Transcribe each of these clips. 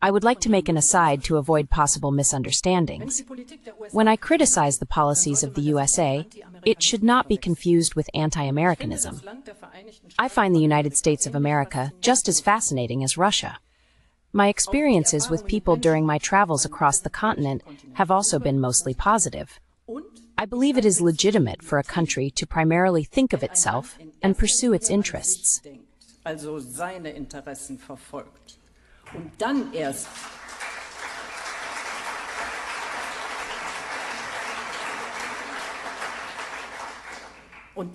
I would like to make an aside to avoid possible misunderstandings. When I criticize the policies of the USA, it should not be confused with anti-Americanism. I find the United States of America just as fascinating as Russia. My experiences with people during my travels across the continent have also been mostly positive. I believe it is legitimate for a country to primarily think of itself and pursue its interests. Also seine Interessen verfolgt. Und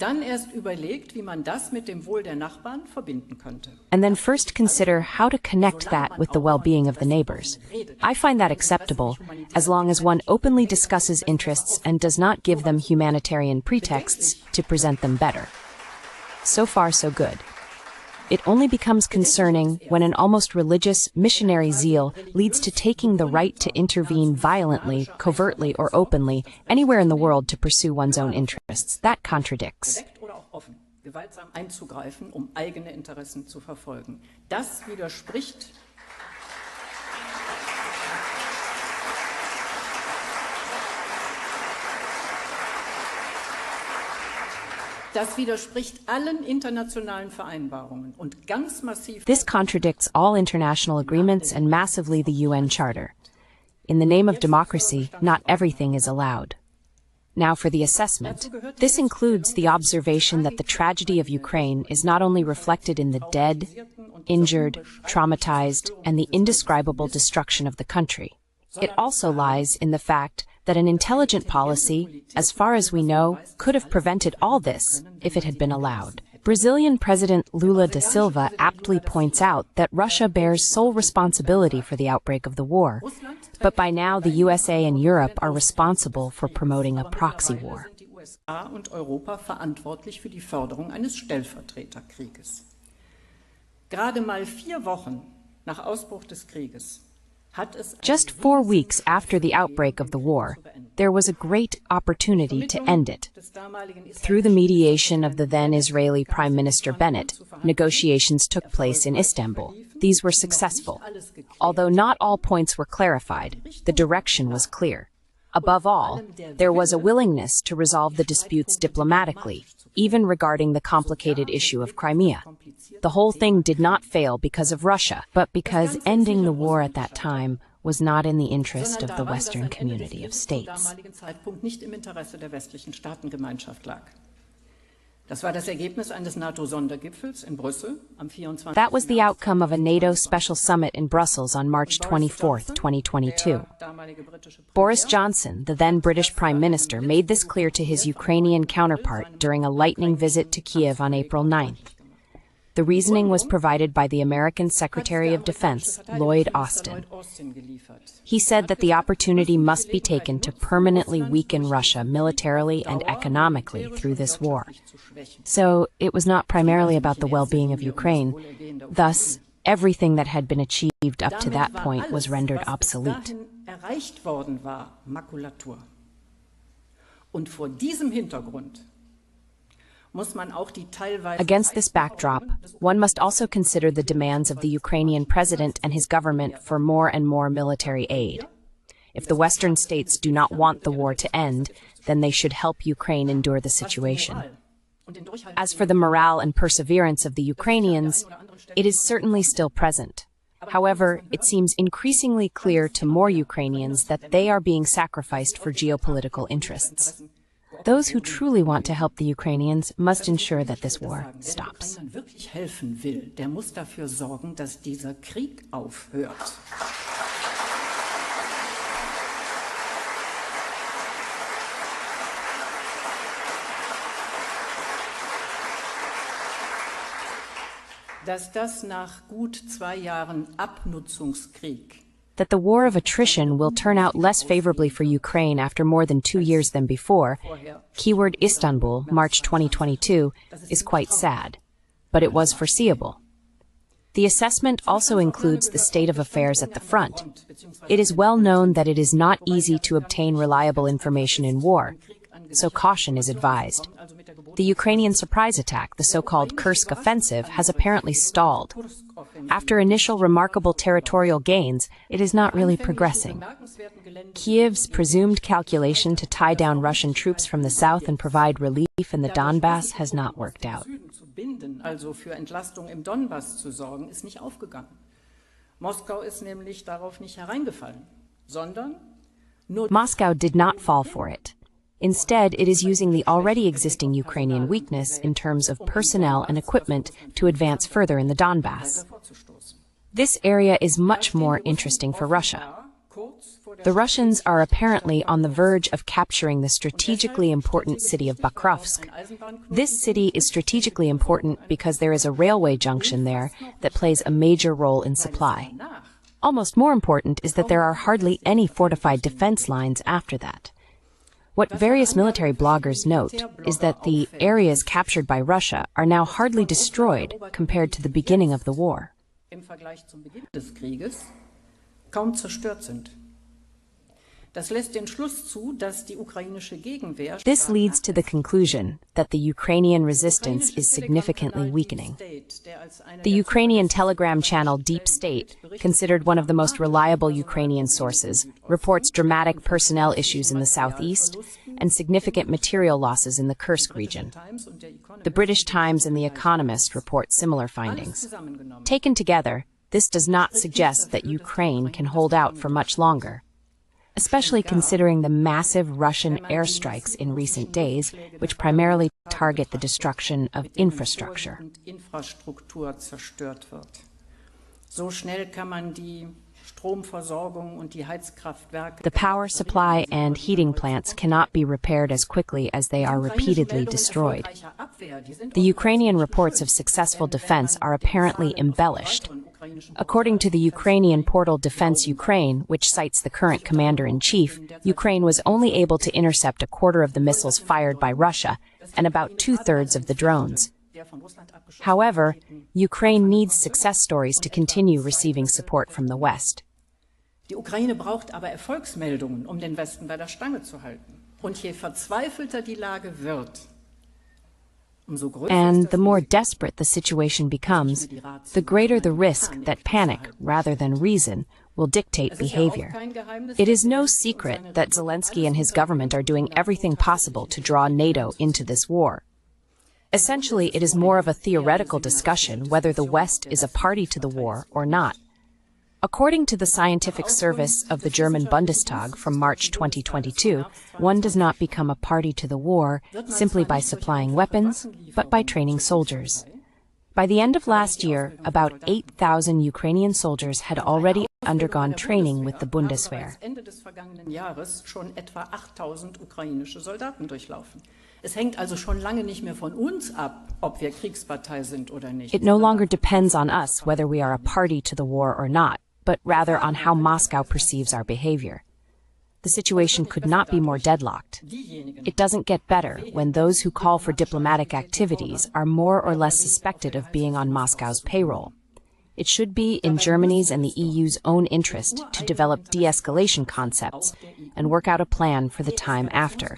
dann erst überlegt, wie man das mit dem Wohl der Nachbarn verbinden könnte. And then first consider how to connect that with the well-being of the neighbors. I find that acceptable, as long as one openly discusses interests and does not give them humanitarian pretexts to present them better. So far, so good. It only becomes concerning when an almost religious missionary zeal leads to taking the right to intervene violently, covertly, or openly anywhere in the world to pursue one's own interests. That contradicts. Gewaltsam einzugreifen, eigene Interessen zu verfolgen. Das widerspricht allen internationalen Vereinbarungen und ganz massiv. This contradicts all international agreements and massively the UN Charter. In the name of democracy, not everything is allowed. Now for the assessment. This includes the observation that the tragedy of Ukraine is not only reflected in the dead, injured, traumatized, and the indescribable destruction of the country. It also lies in the fact that an intelligent policy, as far as we know, could have prevented all this if it had been allowed. Brazilian President Lula da Silva aptly points out that Russia bears sole responsibility for the outbreak of the war, but by now the USA and Europe are responsible for promoting a proxy war. USA und Europa verantwortlich für die Förderung eines Stellvertreterkrieges. Gerade mal 4 Wochen nach Ausbruch des Krieges. Just 4 weeks after the outbreak of the war, there was a great opportunity to end it. Through the mediation of the then Israeli Prime Minister Bennett, negotiations took place in Istanbul. These were successful. Although not all points were clarified, the direction was clear. Above all, there was a willingness to resolve the disputes diplomatically, even regarding the complicated issue of Crimea. The whole thing did not fail because of Russia, but because ending the war at that time was not in the interest of the Western community of states. That was the outcome of a NATO special summit in Brussels on March 24, 2022. Boris Johnson, the then British Prime Minister, made this clear to his Ukrainian counterpart during a lightning visit to Kiev on April 9th. The reasoning was provided by the American Secretary of Defense, Lloyd Austin. He said that the opportunity must be taken to permanently weaken Russia militarily and economically through this war. So it was not primarily about the well-being of Ukraine. Thus, everything that had been achieved up to that point was rendered obsolete. Und vor diesem Hintergrund Against this backdrop, one must also consider the demands of the Ukrainian president and his government for more and more military aid. If the Western states do not want the war to end, then they should help Ukraine endure the situation. As for the morale and perseverance of the Ukrainians, it is certainly still present. However, it seems increasingly clear to more Ukrainians that they are being sacrificed for geopolitical interests. Those who truly want to help the Ukrainians must ensure that this war stops. Wenn man wirklich helfen will, der muss dafür sorgen, dass dieser Krieg aufhört. Dass das nach gut 2 Jahren Abnutzungskrieg that the war of attrition will turn out less favorably for Ukraine after more than 2 years than before, keyword Istanbul, March 2022, is quite sad. But it was foreseeable. The assessment also includes the state of affairs at the front. It is well known that it is not easy to obtain reliable information in war, so caution is advised. The Ukrainian surprise attack, the so-called Kursk offensive, has apparently stalled. After initial remarkable territorial gains, it is not really progressing. Kiev's presumed calculation to tie down Russian troops from the south and provide relief in the Donbass has not worked out. Also für Entlastung im Donbass zu sorgen, ist nicht aufgegangen. Moskau ist nämlich darauf nicht hereingefallen, sondern nur Moscow did not fall for it. Instead, it is using the already existing Ukrainian weakness in terms of personnel and equipment to advance further in the Donbass. This area is much more interesting for Russia. The Russians are apparently on the verge of capturing the strategically important city of Bakrovsk. This city is strategically important because there is a railway junction there that plays a major role in supply. Almost more important is that there are hardly any fortified defense lines after that. What various military bloggers note is that the areas captured by Russia are now hardly destroyed compared to the beginning of the war. Im Vergleich zum Beginn des Krieges kaum zerstört sind. Das lässt den Schluss zu, dass die ukrainische Gegenwehr This leads to the conclusion that the Ukrainian resistance is significantly weakening. The Ukrainian telegram channel Deep State, considered one of the most reliable Ukrainian sources, reports dramatic personnel issues in the southeast and significant material losses in the Kursk region. The British Times and The Economist report similar findings. Taken together, this does not suggest that Ukraine can hold out for much longer, especially considering the massive Russian airstrikes in recent days, which primarily target the destruction of infrastructure. So schnell kann man die Stromversorgung und die Heizkraftwerke. The power supply and heating plants cannot be repaired as quickly as they are repeatedly destroyed. The Ukrainian reports of successful defense are apparently embellished. According to the Ukrainian portal Defense Ukraine, which cites the current commander-in-chief, Ukraine was only able to intercept a quarter of the missiles fired by Russia and about two-thirds of the drones. However, Ukraine needs success stories to continue receiving support from the West. Die Ukraine braucht aber Erfolgsmeldungen, den Westen bei der Stange zu halten. Und je verzweifelter die Lage wird, and the more desperate the situation becomes, the greater the risk that panic, rather than reason, will dictate behavior. It is no secret that Zelensky and his government are doing everything possible to draw NATO into this war. Essentially, it is more of a theoretical discussion whether the West is a party to the war or not. According to the scientific service of the German Bundestag from March 2022, one does not become a party to the war simply by supplying weapons, but by training soldiers. By the end of last year, about 8,000 Ukrainian soldiers had already undergone training with the Bundeswehr. Ende des vergangenen Jahres schon etwa 8.000 ukrainische Soldaten durchlaufen. Es hängt also schon lange nicht mehr von uns ab, ob wir Kriegspartei sind oder nicht. It no longer depends on us whether we are a party to the war or not, but rather on how Moscow perceives our behavior. The situation could not be more deadlocked. It doesn't get better when those who call for diplomatic activities are more or less suspected of being on Moscow's payroll. It should be in Germany's and the EU's own interest to develop de-escalation concepts and work out a plan for the time after.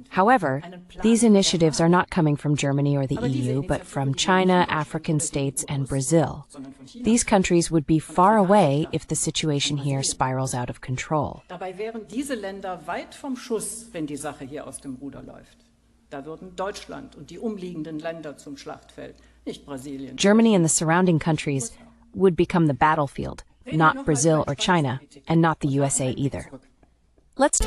However, these initiatives are not coming from Germany or the EU, but from China, African states, and Brazil. These countries would be far away if the situation here spirals out of control. Dabei wären diese Länder weit vom Schuss, wenn die Sache hier aus dem Ruder läuft. Da würden Deutschland und die umliegenden Länder zum Schlachtfeld, nicht Brasilien. Germany and the surrounding countries would become the battlefield, not Brazil or China, and not the USA either. Let's